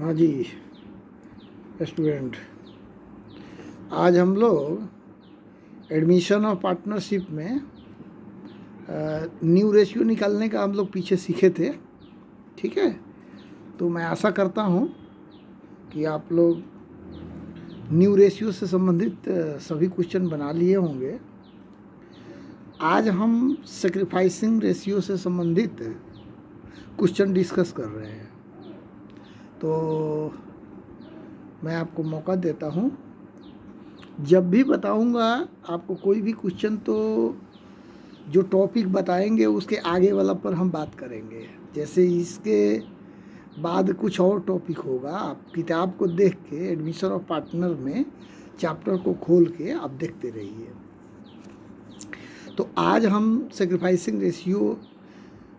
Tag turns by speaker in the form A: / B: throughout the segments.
A: हाँ जी स्टूडेंट, आज हम लोग एडमिशन और पार्टनरशिप में न्यू रेशियो निकालने का हम लोग पीछे सीखे थे। ठीक है, तो मैं आशा करता हूँ कि आप लोग न्यू रेशियो से संबंधित सभी क्वेश्चन बना लिए होंगे। आज हम सेक्रीफाइसिंग रेशियो से संबंधित क्वेश्चन डिस्कस कर रहे हैं। तो मैं आपको मौका देता हूँ, जब भी बताऊँगा आपको कोई भी क्वेश्चन तो जो टॉपिक बताएंगे उसके आगे वाला पर हम बात करेंगे। जैसे इसके बाद कुछ और टॉपिक होगा, आप किताब को देख के एडमिशन ऑफ पार्टनर में चैप्टर को खोल के आप देखते रहिए। तो आज हम सेक्रीफाइसिंग रेशियो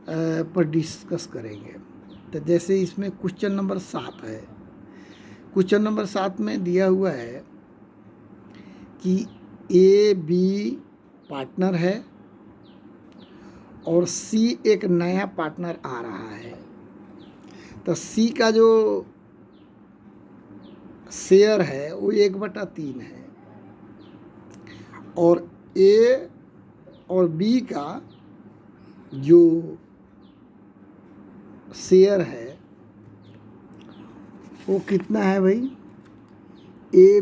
A: पर डिस्कस करेंगे। तो जैसे इसमें क्वेश्चन नंबर 7 है। क्वेश्चन नंबर 7 में दिया हुआ है कि ए बी पार्टनर है और सी एक नया पार्टनर आ रहा है। तो सी का जो शेयर है वो 1/3 है और ए और बी का जो शेयर है वो कितना है भाई? ए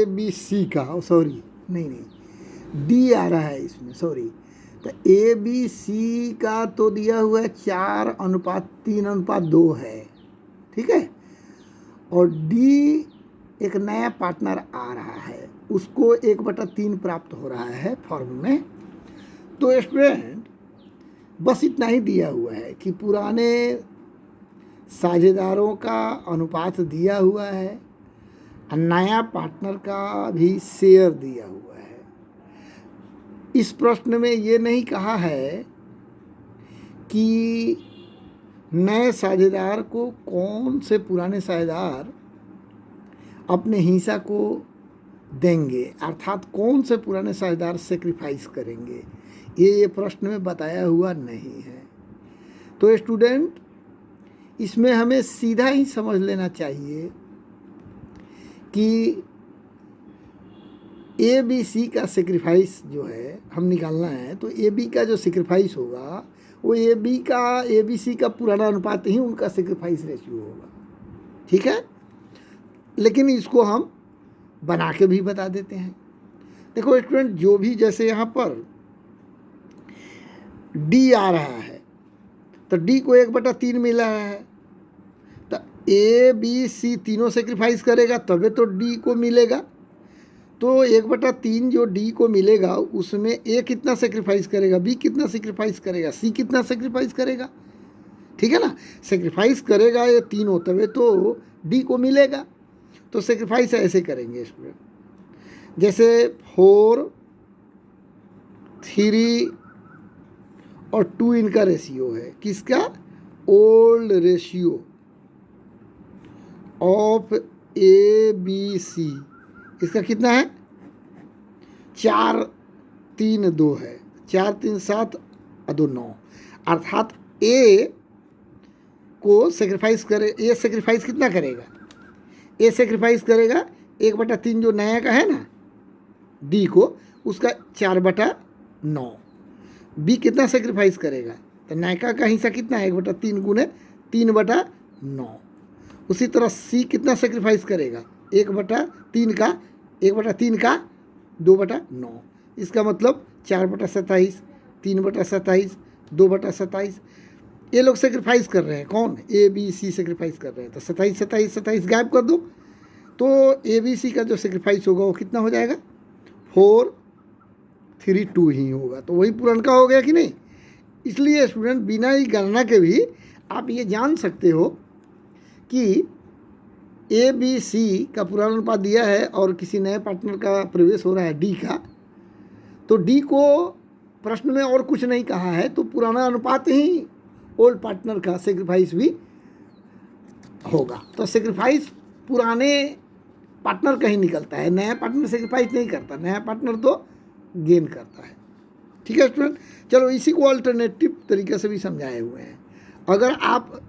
A: बी सी का सॉरी नहीं डी आ रहा है इसमें, सॉरी। तो ए बी सी का तो दिया हुआ है 4:3:2 है, ठीक है। और डी एक नया पार्टनर आ रहा है, उसको 1/3 प्राप्त हो रहा है फॉर्म में। तो स्टूडेंट बस इतना ही दिया हुआ है कि पुराने साझेदारों का अनुपात दिया हुआ है और नया पार्टनर का भी शेयर दिया हुआ है। इस प्रश्न में ये नहीं कहा है कि नए साझेदार को कौन से पुराने साझेदार अपने हिस्सा को देंगे, अर्थात कौन से पुराने साझेदार सेक्रीफाइस करेंगे, ये प्रश्न में बताया हुआ नहीं है। तो स्टूडेंट इसमें हमें सीधा ही समझ लेना चाहिए कि ए बी सी का सेक्रीफाइस जो है हम निकालना है। तो ए बी का जो सेक्रीफाइस होगा वो ए बी सी का पुराना अनुपात ही उनका सेक्रीफाइस रेशियो होगा, ठीक है। लेकिन इसको हम बना के भी बता देते हैं। देखो स्टूडेंट, जो भी जैसे यहाँ पर डी आ रहा है तो डी को 1/3 मिला है। तो ए बी सी तीनों सेक्रीफाइस करेगा तभी तो डी को मिलेगा। तो 1/3 जो डी को मिलेगा उसमें ए कितना सेक्रीफाइस करेगा, बी कितना सेक्रीफाइस करेगा, सी कितना सेक्रीफाइस करेगा, ठीक है ना। सेक्रीफाइस करेगा ये तीनों तभी तो डी को मिलेगा। तो सेक्रीफाइस ऐसे करेंगे स्टूडेंट, जैसे 4, 3 और 2 इनका रेशियो है। किसका? Old ratio of A B C. इसका कितना है? 4:3:2 है। 4:3:7:2 9, अर्थात ए को सेक्रीफाइस करे। ए सेक्रीफाइस कितना करेगा? ए सेक्रीफाइस करेगा 1/3 जो नया का है ना डी को, उसका 4/9। बी कितना सेक्रीफाइस करेगा? तो नयका का हिस्सा कितना है? 1/3 गुने 3/9। उसी तरह सी कितना सेक्रीफाइस करेगा? 1/3 का 2/9। इसका मतलब 4/27, 3/27, 2/27 ये लोग सेक्रीफाइस कर रहे हैं। कौन? ए बी सी सेक्रीफाइस कर रहे हैं। तो 27 गायब कर दो तो ए बी सी का जो सेक्रीफाइस होगा वो कितना हो जाएगा? 4, 3, 2 ही होगा। तो वही पुरानका हो गया कि नहीं। इसलिए स्टूडेंट बिना ही गणना के भी आप ये जान सकते हो कि ए बी सी का पुराना अनुपात दिया है और किसी नए पार्टनर का प्रवेश हो रहा है डी का। तो डी को प्रश्न में और कुछ नहीं कहा है, तो पुराना अनुपात ही ओल्ड पार्टनर का सेक्रीफाइस भी होगा। तो सेक्रीफाइस पुराने पार्टनर का ही निकलता है, नया पार्टनर सेक्रीफाइस नहीं करता। नया पार्टनर तो गेन करता है। ठीक है स्टूडेंट। चलो इसी को अल्टरनेटिव तरीके से भी समझाए हुए हैं। अगर आप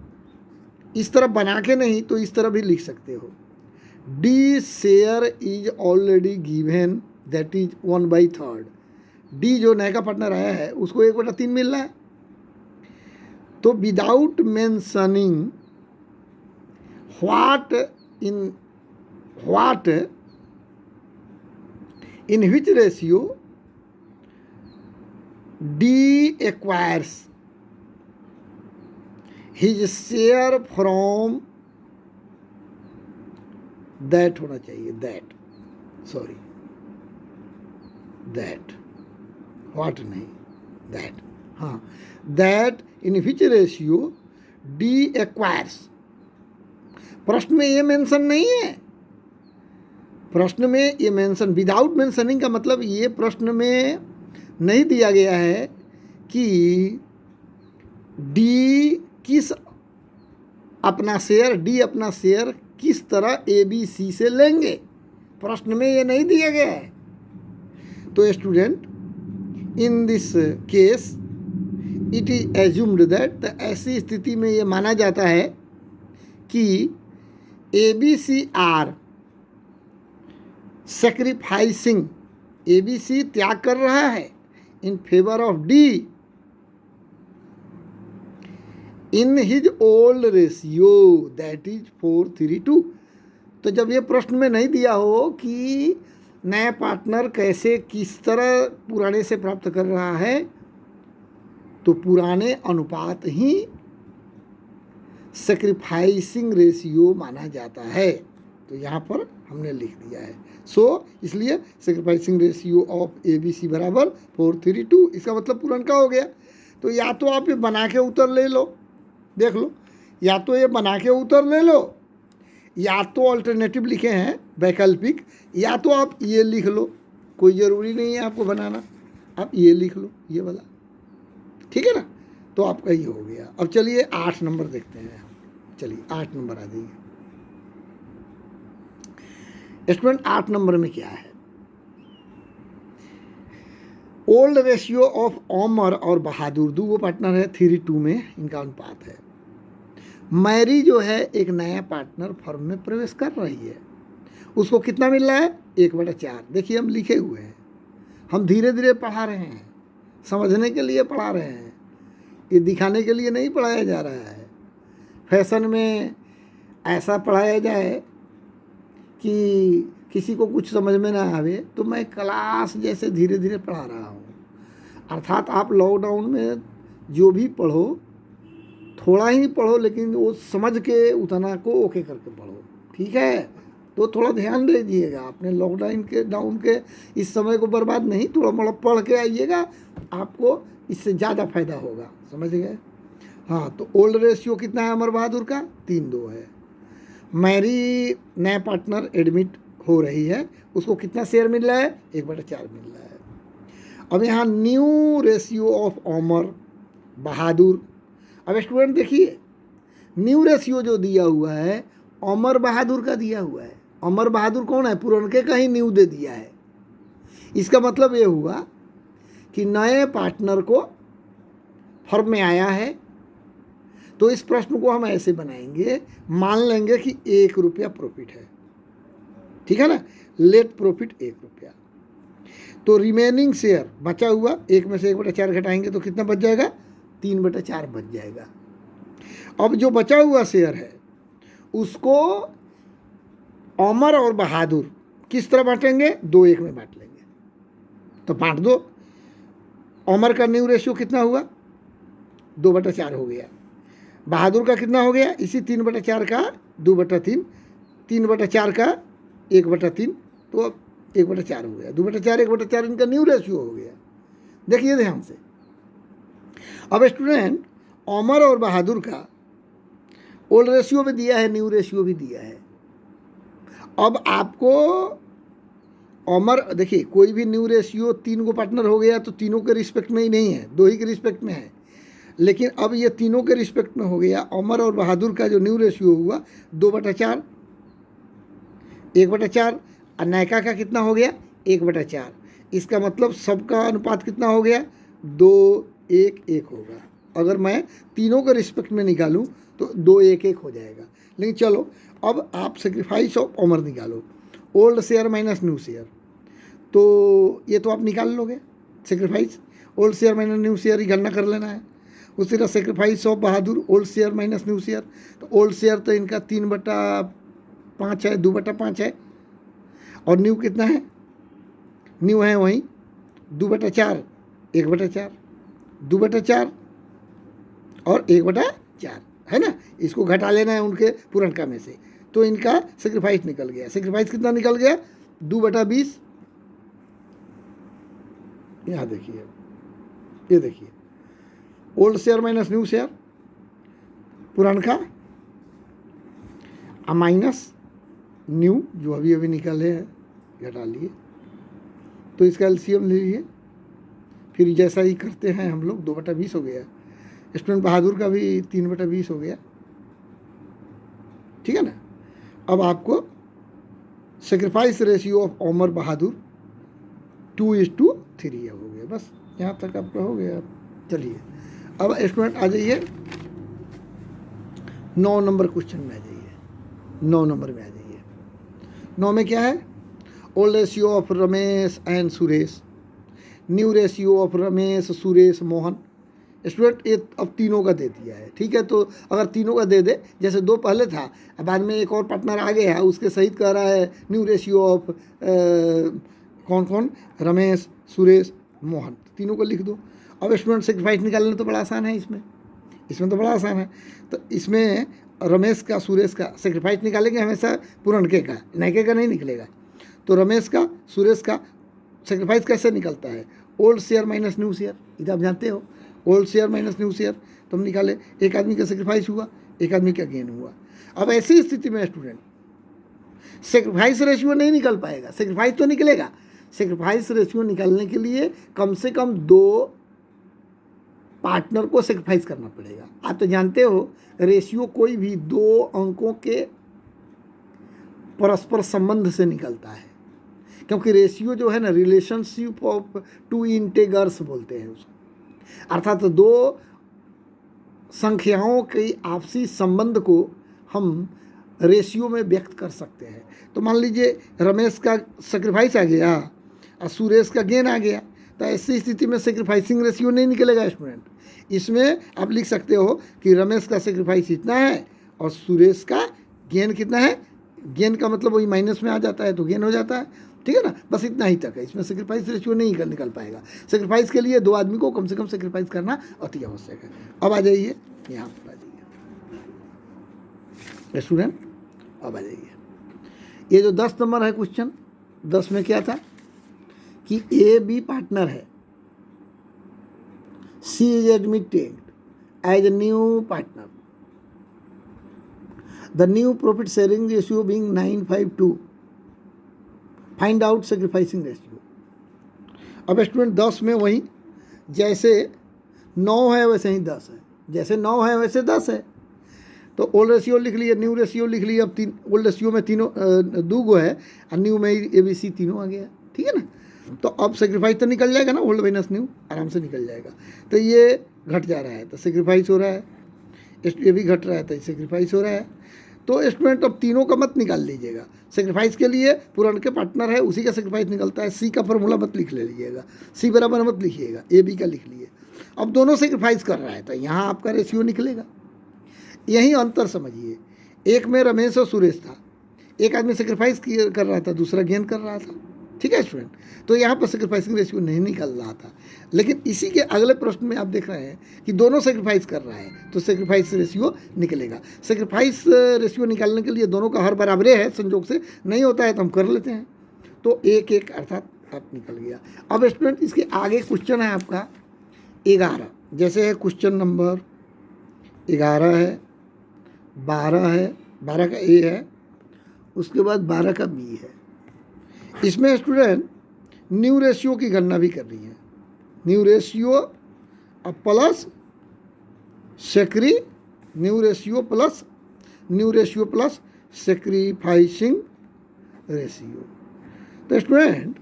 A: इस तरह बना के नहीं तो इस तरह भी लिख सकते हो। D share is already given that is 1/3। D जो नए का पार्टनर आया है उसको 1/3 मिल रहा है। तो without mentioning what in which ratio D acquires his share from that होना चाहिए, दैट व्हाट नहीं, दैट, हाँ, that in which ratio D acquires. प्रश्न में ये मेंशन नहीं है, प्रश्न में ये मेंशन, विदाउट मेंशनिंग का मतलब ये प्रश्न में नहीं दिया गया है कि डी किस अपना शेयर किस तरह ABC से लेंगे, प्रश्न में ये नहीं दिया गया है। तो student in this case it is assumed that, तो ऐसी स्थिति में ये माना जाता है कि ABC आर सैक्रिफाइसिंग, ABC त्याग कर रहा है in favour of D in his old ratio that is 4:3:2। तो जब ये प्रश्न में नहीं दिया हो कि नया पार्टनर कैसे किस तरह पुराने से प्राप्त कर रहा है, तो पुराने अनुपात ही सैक्रिफाइसिंग रेशियो माना जाता है। तो यहाँ पर हमने लिख दिया है। इसलिए सैक्रिफाइसिंग रेशियो ऑफ ABC बराबर 4:3:2। इसका मतलब पुरनका हो गया। तो या तो आप ये बना के उत्तर ले लो, देख लो, या तो ये बना के उत्तर ले लो, या तो अल्टरनेटिव लिखे हैं वैकल्पिक, या तो आप ये लिख लो, कोई ज़रूरी नहीं है आपको बनाना, आप ये लिख लो, ये वाला, ठीक है ना। तो आपका ये हो गया। अब चलिए 8 नंबर देखते हैं। चलिए 8 नंबर आ जाइए स्टूडेंट। 8 नंबर में क्या है? ओल्ड रेशियो ऑफ ओमर और बहादुर, दो पार्टनर है, 3:2 में इनका अनुपात है। मैरी जो है एक नया पार्टनर फर्म में प्रवेश कर रही है, उसको कितना मिल रहा है? 1/4। देखिए हम लिखे हुए हैं, हम धीरे धीरे पढ़ा रहे हैं, समझने के लिए पढ़ा रहे हैं, ये दिखाने के लिए नहीं पढ़ाया जा रहा है। फैशन में ऐसा पढ़ाया जाए कि किसी को कुछ समझ में ना आवे, तो मैं क्लास जैसे धीरे धीरे पढ़ा रहा हूँ। अर्थात आप लॉकडाउन में जो भी पढ़ो, थोड़ा ही पढ़ो, लेकिन वो समझ के उतना को ओके करके पढ़ो, ठीक है। तो थोड़ा ध्यान दीजिएगा, अपने लॉकडाउन के इस समय को बर्बाद नहीं, थोड़ा मोड़ा पढ़ के आइएगा, आपको इससे ज़्यादा फायदा होगा, समझ गए। हाँ, तो ओल्ड रेशियो कितना है अमर बहादुर का? 3:2 है। मैरी नया पार्टनर एडमिट हो रही है, उसको कितना शेयर मिल रहा है? 1/4 मिल रहा है। अब यहाँ new ratio of Amar Bahadur. अब स्टूडेंट देखिए, न्यू रेशियो जो दिया हुआ है अमर बहादुर का दिया हुआ है। अमर बहादुर कौन है? पुरनके का ही न्यू दे दिया है। इसका मतलब ये हुआ कि नए पार्टनर को फर्म में आया है। तो इस प्रश्न को हम ऐसे बनाएंगे, मान लेंगे कि 1 रुपया प्रॉफिट है, ठीक है ना, लेट प्रॉफिट 1 रुपया। तो रिमेनिंग शेयर बचा हुआ, 1 में से 1/4 घटाएंगे तो कितना बच जाएगा? 3/4 बच जाएगा। अब जो बचा हुआ शेयर है उसको अमर और बहादुर किस तरह बांटेंगे? 2:1 में बांट लेंगे। तो बांट दो। अमर का न्यू रेशियो कितना हुआ? 2/4 हो गया। बहादुर का कितना हो गया? इसी 3/4 का 2/3, 3/4 का 1/3, तो अब 1/4 हो गया। 2/4 1/4 इनका न्यू रेशियो हो गया। देखिए ध्यान से। अब स्टूडेंट अमर और बहादुर का ओल्ड रेशियो भी दिया है, न्यू रेशियो भी दिया है। अब आपको अमर, देखिए कोई भी न्यू रेशियो 3 को पार्टनर हो गया तो तीनों के रिस्पेक्ट में ही नहीं है, 2 ही के रिस्पेक्ट में है। लेकिन अब ये तीनों के रिस्पेक्ट में हो गया। अमर और बहादुर का जो न्यू रेशियो हुआ 2/4, 1/4, और नायका का कितना हो गया? 1/4। इसका मतलब सबका अनुपात कितना हो गया? 2-1-1 होगा। अगर मैं तीनों के रिस्पेक्ट में निकालूं तो 2-1-1 हो जाएगा। लेकिन चलो अब आप सेक्रीफाइस ऑफ ऑमर निकालो, old share minus new share, तो ये तो आप निकाल लोगे sacrifice, old share minus new share ही गणना कर लेना है। उसी तरह sacrifice of Bahadur, old share minus new share, तो ओल्ड शेयर तो इनका 3/5 है, 2/5 है, और न्यू कितना है, न्यू है वहीं 2/4, 1/4, 2/4 और 1/4 है ना। इसको घटा लेना है उनके पुरनका में से, तो इनका सेक्रीफाइस निकल गया। सेक्रीफाइस कितना निकल गया, 2/20। यहाँ देखिए, ये देखिए, old share minus new share, पुरानका माइनस न्यू जो अभी अभी निकले हैं, घटा लिए, तो इसका एलसीएम ले लीजिए। फिर जैसा ही करते हैं हम लोग, 2/20 हो गया। स्टूडेंट बहादुर का भी 3/20 हो गया, ठीक है ना। अब आपको सेक्रीफाइस रेशियो ऑफ ओमर बहादुर 2:3 हो गया। बस यहाँ तक आपका हो गया। चलिए अब स्टूडेंट आ जाइए 9 नंबर क्वेश्चन में आ जाइए। 9 नंबर में आ जाइए। 9 में क्या है, old ratio of Ramesh and Suresh, new ratio of Ramesh Suresh Mohan. Student ये अब तीनों का दे दिया है, ठीक है। तो अगर तीनों का दे दे, जैसे 2 पहले था, अब बाद में एक और पार्टनर आ गया है, उसके सहित कह रहा है न्यू रेशियो ऑफ कौन कौन, रमेश सुरेश मोहन, तीनों को लिख दो। अब स्टूडेंट सेक्रीफाइस निकालना तो बड़ा आसान है, इसमें तो बड़ा आसान है। तो इसमें रमेश का सुरेश का सेक्रीफाइस निकालेंगे हमेशा पुरनके का, नयके का नहीं निकलेगा। तो रमेश का सुरेश का सेक्रीफाइस कैसे निकलता है, old share minus new share, इधर आप जानते हो, old share minus new share. तो हम निकाले, एक आदमी का सेक्रीफाइस हुआ, एक आदमी का गेन हुआ। अब ऐसी स्थिति में स्टूडेंट सेक्रीफाइस रेशियो नहीं निकल पाएगा, सेक्रीफाइस तो निकलेगा। सेक्रीफाइस रेशियो निकालने के लिए कम से कम 2 पार्टनर को सेक्रीफाइस करना पड़ेगा। आप तो जानते हो रेशियो कोई भी 2 अंकों के परस्पर संबंध से निकलता है, क्योंकि रेशियो जो है ना, रिलेशनशिप ऑफ 2 इंटेगर्स बोलते हैं उसको, अर्थात 2 संख्याओं के आपसी संबंध को हम रेशियो में व्यक्त कर सकते हैं। तो मान लीजिए रमेश का सेक्रीफाइस आ गया और सुरेश का गेन आ गया, तो ऐसी स्थिति में सेक्रीफाइसिंग रेशियो नहीं निकलेगा स्टूडेंट। इसमें आप लिख सकते हो कि रमेश का सेक्रीफाइस इतना है और सुरेश का गेन कितना है। गेन का मतलब वही माइनस में आ जाता है, तो गेन हो जाता है, ठीक है ना। बस इतना ही तक है, इसमें सेक्रीफाइस रेशियो नहीं निकल पाएगा। सेक्रीफाइस के लिए 2 आदमी को कम से कम सेक्रीफाइस करना अति आवश्यक है। अब आ जाइए यहाँ पर, आ जाइए स्टूडेंट, अब आ जाइए। ये जो 10 नंबर है क्वेश्चन, 10 में क्या था कि ए बी पार्टनर है, C is admitted as a new partner, the new profit sharing ratio being 9:5:2, find out sacrificing ratio. अब स्टूडेंट 10 में वही जैसे 9 है वैसे ही 10 है, जैसे 9 है वैसे 10 है। तो ओल्ड रेशियो लिख लिए, न्यू रेशियो लिख लिए। अब ओल्ड रेशियो में तीनों 2 गो है और न्यू में ABC तीनों आ गया, ठीक है ना। तो अब सेक्रीफाइस तो निकल जाएगा ना, ओल्ड माइनस न्यू आराम से निकल जाएगा। तो ये घट जा रहा है तो सेक्रीफाइस हो रहा है, ये भी घट रहा है तो सेक्रीफाइस हो रहा है। तो स्टूडेंट अब तीनों का मत निकाल लीजिएगा। सेक्रीफाइस के लिए पुराने पार्टनर है, उसी का सेक्रीफाइस निकलता है। सी का फॉर्मूला मत लिख ले लीजिएगा, सी बराबर मत लिखिएगा, AB का लिख लिए। अब दोनों सेक्रीफाइस कर रहा है तो यहाँ आपका रेशियो निकलेगा। यही अंतर समझिए, एक में रमेश और सुरेश था, एक आदमी सेक्रीफाइस कर रहा था, दूसरा गेन कर रहा था, ठीक है स्टूडेंट। तो यहाँ पर सेक्रीफाइसिंग रेशियो नहीं निकल रहा था। लेकिन इसी के अगले प्रश्न में आप देख रहे हैं कि दोनों सेक्रीफाइस कर रहा है, तो सेक्रीफाइस रेशियो निकलेगा। सेक्रीफाइस रेशियो निकालने के लिए दोनों का हर बराबरे है, संजोग से नहीं होता है तो हम कर लेते हैं। तो 1-1 अर्थात अब निकल गया। अब स्टूडेंट इसके आगे क्वेश्चन है आपका 11, जैसे है क्वेश्चन नंबर 11 है, 12 है, 12 का A है, उसके बाद 12 का B है। इसमें स्टूडेंट न्यू रेशियो की गणना भी कर रही है, new ratio plus new ratio plus sacrificing ratio. तो स्टूडेंट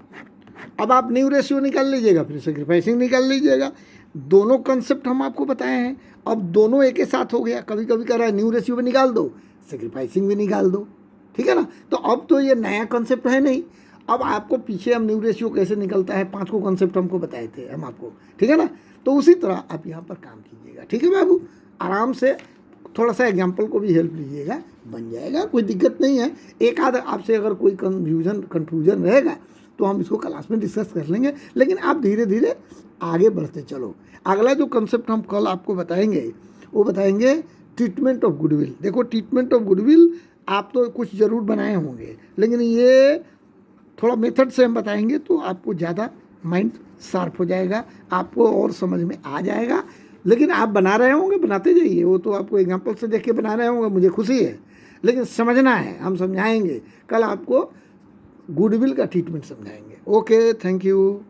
A: अब आप न्यू रेशियो निकाल लीजिएगा, फिर सेक्रीफाइसिंग निकाल लीजिएगा। दोनों कंसेप्ट हम आपको बताए हैं, अब दोनों एक ही साथ हो गया। कभी कभी कह रहा है न्यू रेशियो भी निकाल दो, सेक्रीफाइसिंग भी निकाल दो, ठीक है ना। तो अब तो ये नया कंसेप्ट है नहीं, अब आपको पीछे हम न्यू रेशियो कैसे निकलता है 5 को कंसेप्ट हमको बताए थे हम आपको, ठीक है ना। तो उसी तरह आप यहाँ पर काम कीजिएगा, ठीक है बाबू। आराम से थोड़ा सा एग्जाम्पल को भी हेल्प लीजिएगा, बन जाएगा, कोई दिक्कत नहीं है। एक आध आपसे अगर कोई कन्फ्यूजन रहेगा तो हम इसको क्लास में डिस्कस कर लेंगे, लेकिन आप धीरे धीरे आगे बढ़ते चलो। अगला जो कंसेप्ट हम कल आपको बताएंगे वो बताएंगे ट्रीटमेंट ऑफ गुडविल। देखो ट्रीटमेंट ऑफ गुडविल आप तो कुछ ज़रूर बनाए होंगे, लेकिन ये थोड़ा मेथड से हम बताएंगे तो आपको ज़्यादा माइंड शार्प हो जाएगा, आपको और समझ में आ जाएगा। लेकिन आप बना रहे होंगे, बनाते जाइए, वो तो आपको एग्जाम्पल से देख के बना रहे होंगे, मुझे खुशी है, लेकिन समझना है, हम समझाएंगे। कल आपको गुडविल का ट्रीटमेंट समझाएंगे। Okay, thank you.